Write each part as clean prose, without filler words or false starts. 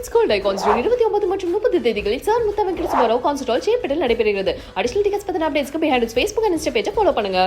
Women's gold icons 29 மற்றும் 30 தேதிகளில் sir Mutha Venkata Subbarao concert hall சேப்பட்டில் நடைபெறுகிறது. அடிஷனல் டிக்கெட்ஸ் பத்தின அப்டேட்ஸ்க்கு behind its Facebook and Insta பேஜை ஃபாலோ பண்ணுங்க.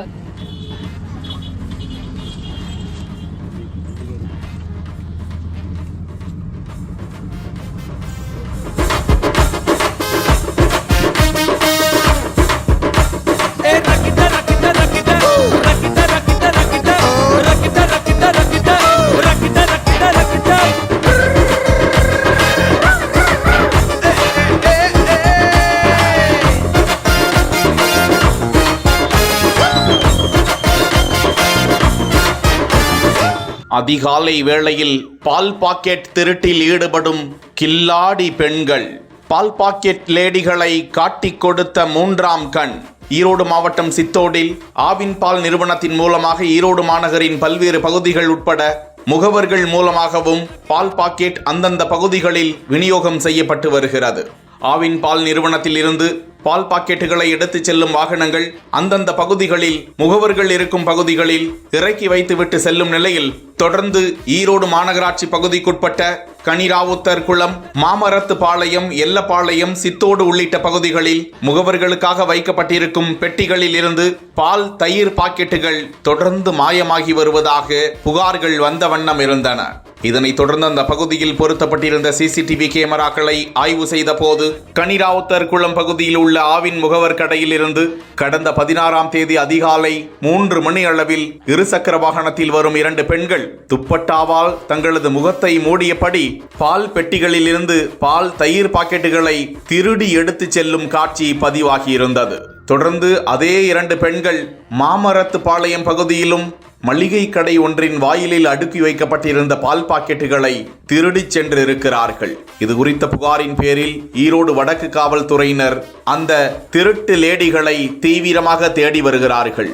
அதிகாலை வேளையில் பால் பாக்கெட் திருட்டில் ஈடுபடும் கில்லாடி பெண்கள். பால் பாக்கெட் லேடிகளை காட்டிக் கொடுத்த மூன்றாம் கண். ஈரோடு மாவட்டம் சித்தோடில் ஆவின் பால் நிறுவனத்தின் மூலமாக ஈரோடு மாநகரின் பல்வேறு பகுதிகள் உட்பட முகவர்கள் மூலமாகவும் பால் பாக்கெட் அந்தந்த பகுதிகளில் விநியோகம் செய்யப்பட்டு வருகிறது. ஆவின் பால் நிறுவனத்தில் இருந்து பால் பாக்கெட்டுகளை எடுத்துச் செல்லும் வாகனங்கள் அந்தந்த பகுதிகளில் முகவர்கள் இருக்கும் பகுதிகளில் இறக்கி வைத்துவிட்டு செல்லும் நிலையில் தொடர்ந்து ஈரோடு மாநகராட்சி பகுதிக்குட்பட்ட கனிராவுத்தர் குளம், மாமரத்து பாளையம், எல்லப்பாளையம், சித்தோடு உள்ளிட்ட பகுதிகளில் முகவர்களுக்காக வைக்கப்பட்டிருக்கும் பெட்டிகளில் இருந்து பால், தயிர் பாக்கெட்டுகள் தொடர்ந்து மாயமாகி வருவதாக புகார்கள் வந்த வண்ணம் இருந்தன. இதனைத் தொடர்ந்து அந்த பகுதியில் பொருத்தப்பட்டிருந்த சிசிடிவி கேமராக்களை ஆய்வு செய்த போது கனிராவுத்தர் குளம் பகுதியில் உள்ள ஆவின் முகவர் கடையில் இருந்து கடந்த 16ஆம் தேதி அதிகாலை 3 மணி அளவில் இருசக்கர வாகனத்தில் வரும் 2 பெண்கள் துப்பட்டாவால் தங்களது முகத்தை மூடியபடி பால் பெட்டிகளில் இருந்து பால், தயிர் பாக்கெட்டுகளை திருடி எடுத்து செல்லும் காட்சி பதிவாகியிருந்தது. தொடர்ந்து அதே 2 பெண்கள் மாமரத்து பாளையம் பகுதியிலும் மளிகை கடை ஒன்றின் வாயிலில் அடுக்கி வைக்கப்பட்டிருந்த பால் பாக்கெட்டுகளை திருடிச் சென்றிருக்கிறார்கள். இது குறித்த புகாரின் பேரில் ஈரோடு வடக்கு காவல்துறையினர் அந்த திருட்டு லேடிகளை தீவிரமாக தேடி வருகிறார்கள்.